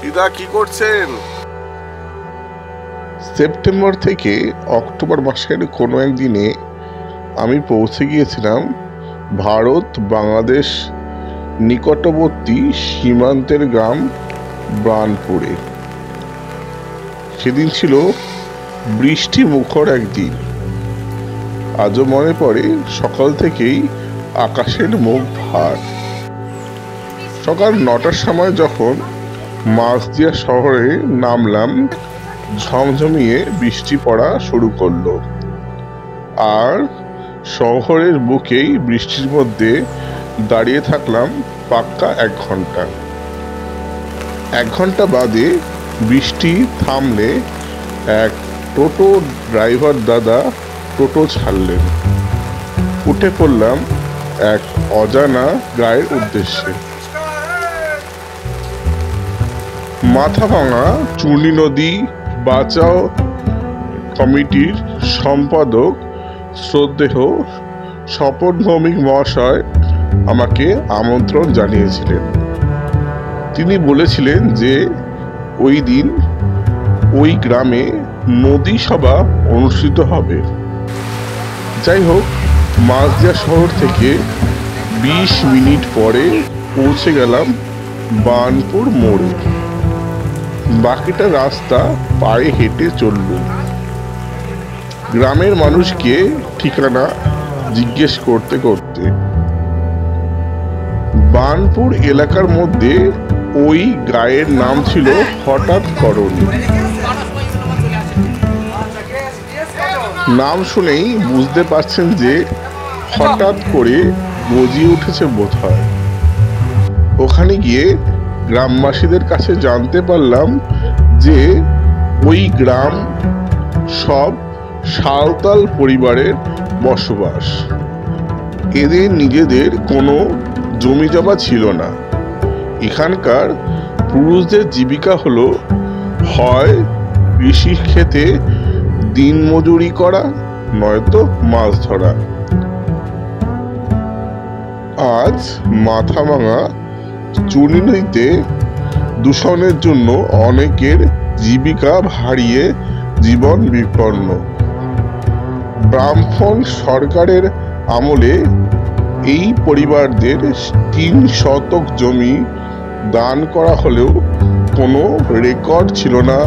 দিদা কি করছেন? সেপ্টেম্বর থেকে অক্টোবর মাসের কোনো একদিনে আমি পৌঁছে গিয়েছিলাম ভারত বাংলাদেশ নিকটবর্তী সীমান্তের গ্রাম বার্নপুরে। সেদিন ছিল বৃষ্টি মুখর একদিন। আজও মনে পড়ে সকাল থেকেই আকাশের মুখ ভার। সকাল 9টার সময় যখন মাঝদিয়া শহরে নামলাম, ঝমঝমিয়ে বৃষ্টি পড়া শুরু করলো। আর শহরের বুকেই বৃষ্টির মধ্যে দাঁড়িয়ে থাকলাম পাক্কা 1 ঘন্টা। 1 ঘন্টা বাদে বৃষ্টি থামলে এক টোটো ড্রাইভার দাদা টোটো ছাড়লেন। উঠে পড়লাম এক অজানা গায়ের উদ্দেশ্যে। মাথাভাঙা চূর্ণী নদী বাঁচাও কমিটির সম্পাদক শ্রদ্ধেয় স্বপন ভৌমিক মহাশয় আমাকে আমন্ত্রণ জানিয়েছিলেন। তিনি বলেছিলেন যে ওই দিন ওই গ্রামে নদী সভা অনুষ্ঠিত হবে। যাই হোক, মাঝদিয়া শহর থেকে 20 মিনিট পরে পৌঁছে গেলাম বার্নপুর মোড়ে। বাকিটা রাস্তা পায়ে হেঁটে চললুম। গ্রামের মানুষকে ঠিকানা জিজ্ঞেস করতে করতে। বার্নপুর এলাকার মধ্যে ওই গায়ের নাম ছিল হঠাৎ করণী। নাম শুনেই বুঝতে পারছেন যে হঠাৎ করে গজিয়ে উঠেছে বোধহয়। ওখানে গিয়ে গ্রামবাসীদের কাছে জানতে পারলাম যে ওই গ্রাম সব সাঁওতাল পরিবারের বসবাস। এদের নিজেদের কোনো জমি জমা ছিল না। এখানকার পুরুষদের জীবিকা হলো হয় কৃষি ক্ষেতে দিন মজুরি করা, নয়তো মাছ ধরা। আজ মাথাভাঙা চূর্ণী নদীতে দূষণের জন্য অনেকের জীবিকা হারিয়ে জীবন বিপন্ন। ব্রাহ্মণ সরকারের আমলে এই পরিবারদের 3 শতক জমি দান করা হলেও কোনো রেকর্ড ছিল না।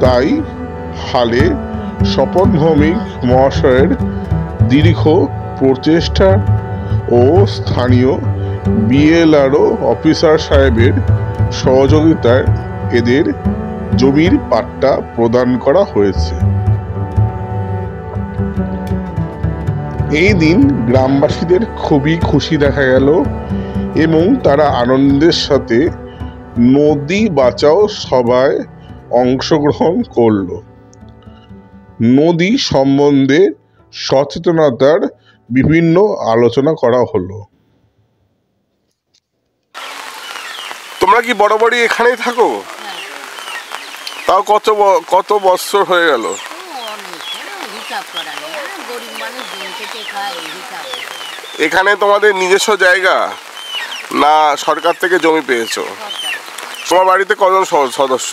তাই হালে স্বপন ভৌমিক মহাশয়ের দীর্ঘ প্রচেষ্টা ও স্থানীয় বিএলআরও অফিসার সাহেবের সহযোগিতায় এদের জমির পাট্টা প্রদান করা হয়েছে। এই দিন গ্রামবাসীদের খুবই খুশি দেখা গেল এবং তারা আনন্দের সাথে নদী বাঁচাও সভায় অংশগ্রহণ করল। নদী সম্বন্ধে সচেতনতার বিভিন্ন আলোচনা করা হলো। তোমরা কি বরাবরই এখানেই থাকো? তাও কত বছর হয়ে গেল? এখানে তোমাদের নিজস্ব জায়গা না সরকার থেকে জমি পেয়েছো? তোমার বাড়িতে কজন সদস্য?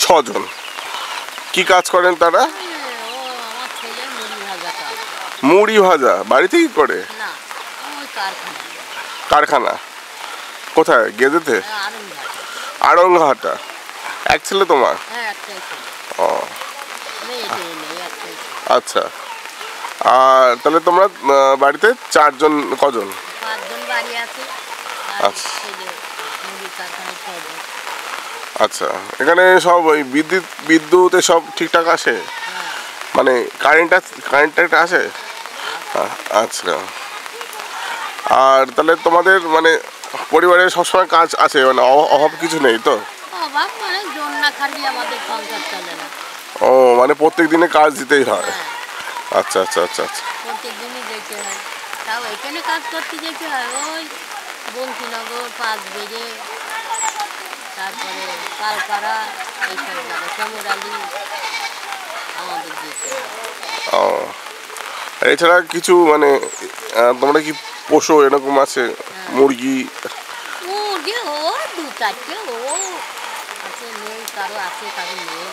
6 জন। কি কাজ করেন তারা? মুড়ি ভাজা বাড়িতে কি করে? কারখানা কোথায়? গেদেতে? আড়ংঘাটা। এক ছেলে তোমার? ও আচ্ছা। আর তাহলে তোমরা বাড়িতে 4 জন? কজন? আচ্ছা আচ্ছা। এখানে সব ওই বিদ্যুৎ সব ঠিকঠাক আসে? মানে কারেন্টটা আসে? আচ্ছা। আর তাহলে তোমাদের মানে পরিবারের সবসময় কাজ আছে, মানে অভাব কিছু নেই তো? ও মানে প্রত্যেক দিনে কাজ দিতেই হয়? আচ্ছা আচ্ছা আচ্ছা আচ্ছা। বঙ্কিনগর 5 বেজে, তারপরে কালপাড়া এইসব জায়গা সমরালি আমাদের দিকে। ও এছাড়া কিছু মানে তোমরা কি পশু এরকম আছে মুরগি? মুরগি ও 2-4টে ও আছে, নেই কারো আছে কারো নেই।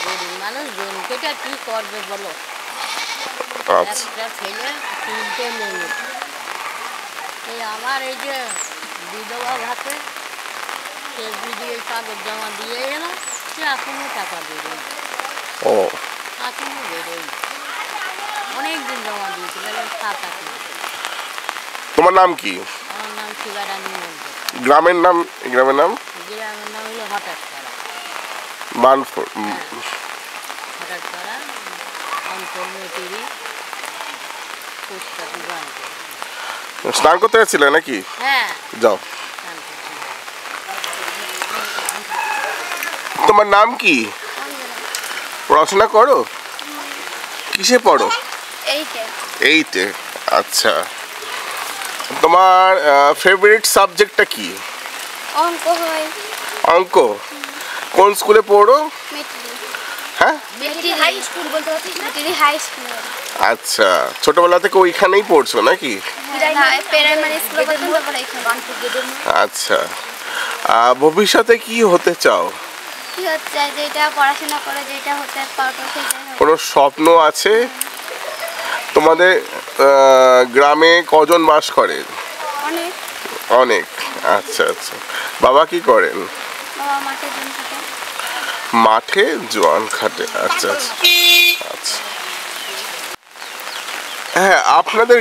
গরিব মানুষ জনকেটা কি করবে বলো, আচ্ছা একটা ছেলে 3টে মেয়ে। এই আমার এই যে বিধবা ভাতে সে বিডিও কাগজ জমা দিয়ে এলো, সে এখনো টাকা বেরোয়, ও এখনো বেরোয়। অনেক দিন জমা দিয়েছিল, 7-8 মাস। তোমার নাম কি? আমার নাম শিবারানী মন্দির। গ্রামের নাম? গ্রামের নাম গ্রামের নাম হলো হঠাৎপাড়া। বানপুর। হঠাৎপাড়া অঞ্চল মেটেরি পুষ্পাতি বানপুর। স্নান করতে যাচ্ছিলে নাকি? হ্যাঁ যাও। স্নান করতে। তোমার নাম কি? পড়াশোনা করো? কিসে পড়ো? এইটে। আচ্ছা, তোমার ফেভারিট সাবজেক্টটা কি? অঙ্ক হয়। অঙ্ক? কোন স্কুলে পড়ো? হ্যাঁ মেট্রি হাই স্কুল বলতে পারছিস না? মেট্রি হাই স্কুল। আচ্ছা, ছোটবেলা থেকে ওইখানেই পড়ছো নাকি? প্রাইমারি স্কুল পর্যন্ত পড়া এখানে। আচ্ছা, ভবিষ্যতে কি হতে চাও? কি হচ্ছে যেটা পড়াশোনা করে যেটা হতে পারবো সেটাই হবে। কোনো স্বপ্ন আছে? তোমাদের গ্রামে কজন বাস করে? অনেক। অনেক। আচ্ছা আচ্ছা, বাবা কি করেন? বাবা মাঠে দিন থাকে। মাঠে জোয়ান খাটে। আচ্ছা আচ্ছা আচ্ছা। হ্যাঁ, আপনাদের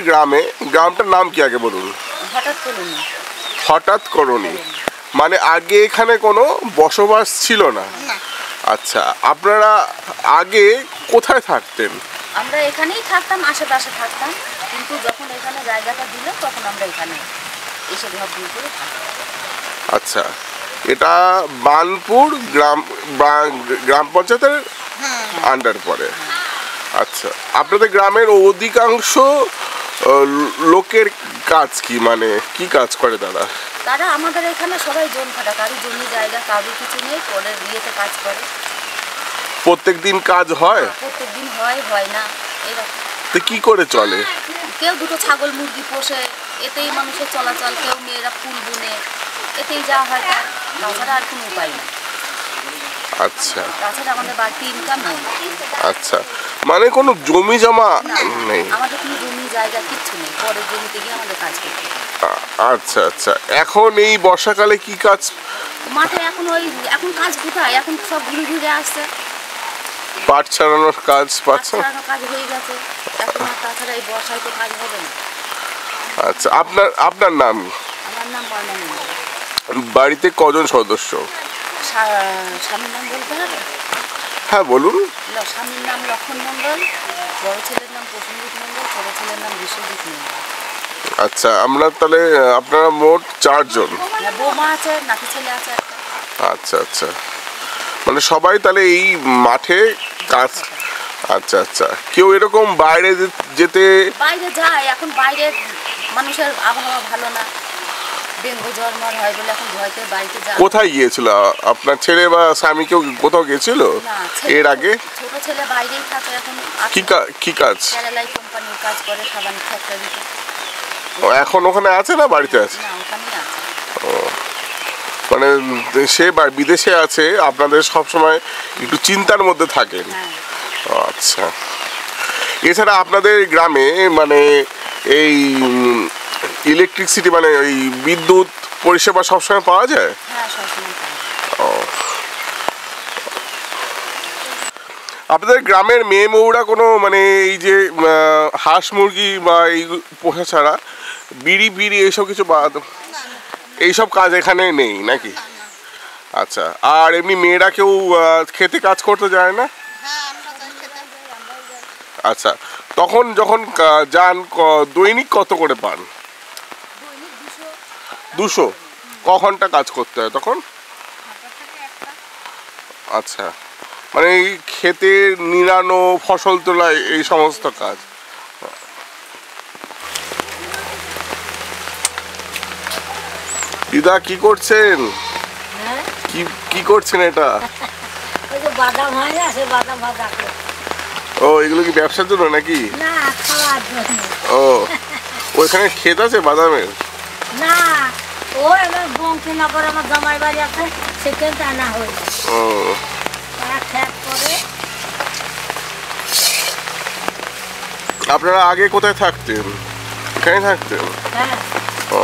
গ্রামটার নাম কি আগে বলুন? হঠাৎ করুন। হঠাৎ করণী, মানে আগে এখানে কোনো বসবাস ছিল না? আচ্ছা, আপনারা আগে কোথায় থাকতেন? আমরা এখানেই থাকতাম, আশেপাশে থাকতাম, কিন্তু যখন এখানে জায়গাটা দিল তখন আমরা এখানে এসে ঘর দিয়ে করে থাকতাম। আচ্ছা, এটা বানপুর গ্রাম পঞ্চায়েতের আন্ডার পড়ে। আচ্ছা, আপনাদের গ্রামের অধিকাংশ লোকের কাজ কি, মানে কি কাজ করে তারা? তারা আমাদের এখানে সবাই জন খাটা, কারো জমি জায়গা কারো কিছু নেই, পরে ইয়েতে কাজ করে। প্রত্যেক দিন কাজ হয়? প্রত্যেক দিন হয় না এরকম। তো কি করে চলে? কেউ দুটো ছাগল মুরগি পোষে, এতেই মানুষের চলাচল। কেউ মেয়েরা ফুল বুনে, এতেই যা হয় তার, তাছাড়া আর কোনো উপায় নেই। আচ্ছা তাছাড়া আমাদের বাড়তি ইনকাম নেই। আচ্ছা, মানে কোনো জমি জমা নেই? আমাদের কোনো জমি জায়গা কিচ্ছু নেই, পরের জমিতে গিয়ে আমাদের কাজ করতে হয়। আচ্ছা আচ্ছা, এখন এই বর্ষাকালে কি কাজ? মাঠে এখন কাজ কোথায়, এখন সব ঘুরে আসছে। পাট ছাড়ানোর কাজ পাচ্ছেন? কাজ হয়ে গেছে, এখন আর তাছাড়া এই বর্ষায় তো কাজ হবে না। আচ্ছা, আপনার নাম? আমার নাম বর্ণা মন্ডল। বাড়িতে কজন সদস্য? স্বামীর নাম বলতে হবে? হ্যাঁ বলুন। স্বামীর নাম লক্ষণ মন্ডল, বড় ছেলের নাম প্রসেনজিৎ মন্ডল, ছোট ছেলের নাম বিশ্বজিৎ মন্ডল। আচ্ছা, আমরা তাহলে আপনারা মোট 4 জন? বৌমা আছে, নাতি ছেলে আছে একটা। আচ্ছা আচ্ছা, মানে সবাই তাহলে এই মাঠে কাজ। আচ্ছা আচ্ছা, কেউ এরকম বাইরে যেতে? বাইরে যায়, এখন বাইরে মানুষের আবহাওয়া ভালো না, ডেঙ্গু জ্বর হয় বলে এখন ভয়তে বাড়িতে যায়। কোথায় গিয়েছিল আপনার ছেলে বা স্বামী? কেউ কোথাও গেছিল না, এর আগে? ছোট ছেলে বাইরেই থাকে এখন। কি কাজ? কেরালাই কোম্পানির কাজ করে, সাবান ফ্যাক্টরিতে। এখন ওখানে আছে না বাড়িতে আছে? না, ওখানেই আছে। মানে সে বিদেশে আছে, আপনাদের সব সময় একটু চিন্তার মধ্যে থাকেন। হ্যাঁ। আচ্ছা, এছাড়া আপনাদের গ্রামে মানে এই ইলেকট্রিসিটি মানে এই বিদ্যুৎ পরিষেবা সবসময় পাওয়া যায়? হ্যাঁ, সবসময় পাই। ও, আপনাদের গ্রামের মেয়ে মৌরা কোনো মানে এই যে হাঁস মুরগি বা এই পোষা ছাড়া বিড়ি এইসব কিছু এইসব কাজ এখানে নেই নাকি? আচ্ছা, আর এমনি মেয়েরা কেউ খেতে কাজ করতে যায় না? আচ্ছা, তখন যখন যান দৈনিক কত করে পান? 200। ক ঘন্টা কাজ করতে হয় তখন? আচ্ছা, মানে এই খেতে নিড়ানো, ফসল তোলা, এই সমস্ত কাজ। দিদা কি করছেন? হ্যাঁ কি কি করছেন এটা? ওই যে বাদাম হয় না, সে বাদাম ভাজা করে। ও এগুলো কি ব্যবসার জন্য নাকি? না, খাওয়ার জন্য। ও ওইখানে ক্ষেত আছে বাদামের? না, ও আমার বঙ্কিনগর আমার জামাই বাড়ি আছে, সেখান থেকে আনা হয়েছে। ও তারা খ্যাত করে। আপনারা আগে কোথায় থাকতেন? এখানে থাকতেন? হ্যাঁ, ও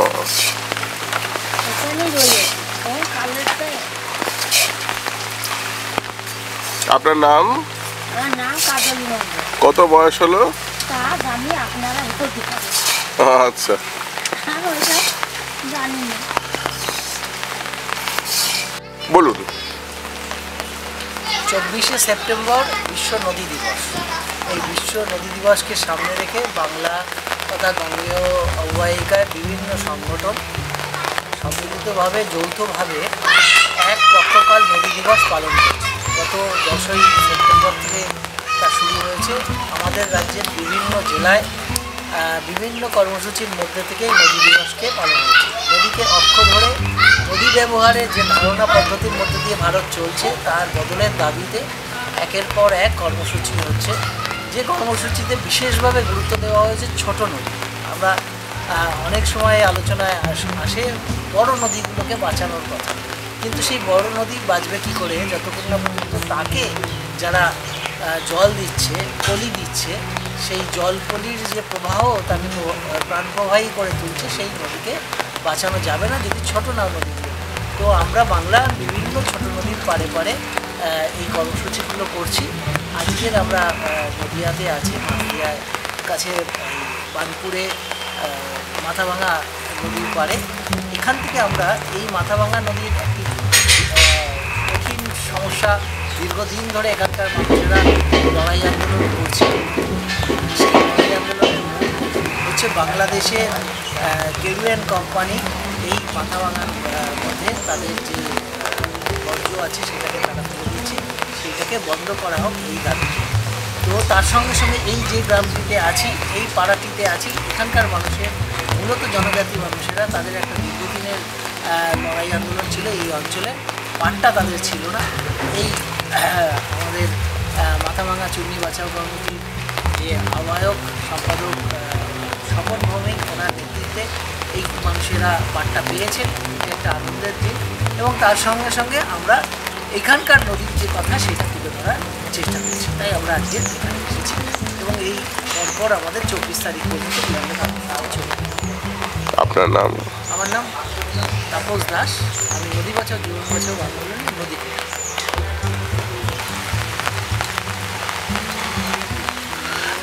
এখানেই রয়ে ওই কালেরতে। আপনার নাম? আমার নাম কাজলী মন্ডল। কত বয়স হলো? তা জানি, আপনারা উত্তর দিতে হবে। আচ্ছা আর ওইটা জানি না। বলুন। 24শে সেপ্টেম্বর বিশ্ব নদী দিবস। এই বিশ্ব নদী দিবসকে সামনে রেখে বাংলা তথা গঙ্গেয় অববাহিকায় বিভিন্ন সংগঠন সম্মিলিতভাবে যৌথভাবে এক পক্ষকাল নদী দিবস পালন করছে। গত 10ই সেপ্টেম্বর থেকে তা শুরু হয়েছে। আমাদের রাজ্যের বিভিন্ন জেলায় বিভিন্ন কর্মসূচির মধ্যে থেকে নদী দিবসকে পালন হচ্ছে। নদীকে অক্ষ ধরে নদী ব্যবহারের যে ধারণা পদ্ধতির মধ্যে দিয়ে ভারত চলছে, তার বদলের দাবিতে একের পর এক কর্মসূচি হচ্ছে। যে কর্মসূচিতে বিশেষভাবে গুরুত্ব দেওয়া হয়েছে ছোট নদী। আমরা অনেক সময় আলোচনায় আসে বড় নদীগুলোকে বাঁচানোর কথা, কিন্তু সেই বড় নদী বাঁচবে কী করে যতক্ষণ না পর্যন্ত তাকে যারা জল দিচ্ছে, পলি দিচ্ছে, সেই জল পলির যে প্রবাহ তাকে প্রাণপ্রবাহী করে তুলছে, সেই নদীকে বাঁচানো যাবে না যদি ছোট না নদীগুলো। তো আমরা বাংলার বিভিন্ন ছোট নদীর পাড়ে পাড়ে এই কর্মসূচিগুলো করছি। আজকের আমরা নদিয়াতে আছি, নদিয়ার কাছে বানপুরে মাথাভাঙা নদীর পাড়ে। এখান থেকে আমরা এই মাথাভাঙা নদীর একটি কঠিন সমস্যা দীর্ঘদিন ধরে এখানকার মানুষেরা লড়াই আন্দোলন করছে। সেই লড়াই আন্দোলনের মূল হচ্ছে বাংলাদেশের কেরুয়ান কোম্পানি এই মাথাভাঙার মধ্যে তাদের যে বর্জ্য আছে সেটাকে তারা তুলে দিচ্ছে, সেইটাকে বন্ধ করা হোক এই দাবি। তো তার সঙ্গে সঙ্গে এই যে গ্রামটিতে আছি, এই পাড়াটিতে আছি, এখানকার মানুষের মূলত জনজাতি মানুষেরা তাদের একটা দীর্ঘদিনের লড়াই আন্দোলন ছিল। এই অঞ্চলে পাট্টা তাদের ছিল না। এই আমাদের মাথাভাঙা চূর্ণী বাঁচাও কমিটির যে আহ্বায়ক সম্পাদক স্বপন ভৌমিক, ওনার নেতৃত্বে এই মানুষেরা পাট্টা পেয়েছেন। এটা একটা আনন্দের দিন। এবং তার সঙ্গে সঙ্গে আমরা এখানকার নদীর যে কথা সেটা তুলে ধরার চেষ্টা করছি। তাই আমরা আজকে এখানে এসেছি এবং এই পরপর আমাদের 24 তারিখ পর্যন্ত বিভিন্ন কাজ চলবে। আপনার নাম? আমার নাম তাপস দাস। আমি নদী বাঁচাও জীবন বাঁচাও আন্দোলনের নদী।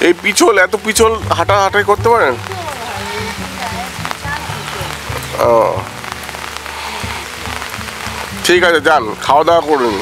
এই পিছল, এত পিছল হাঁটাহাঁটি করতে পারেন? ও ঠিক আছে, যান, খাওয়া দাওয়া করুন।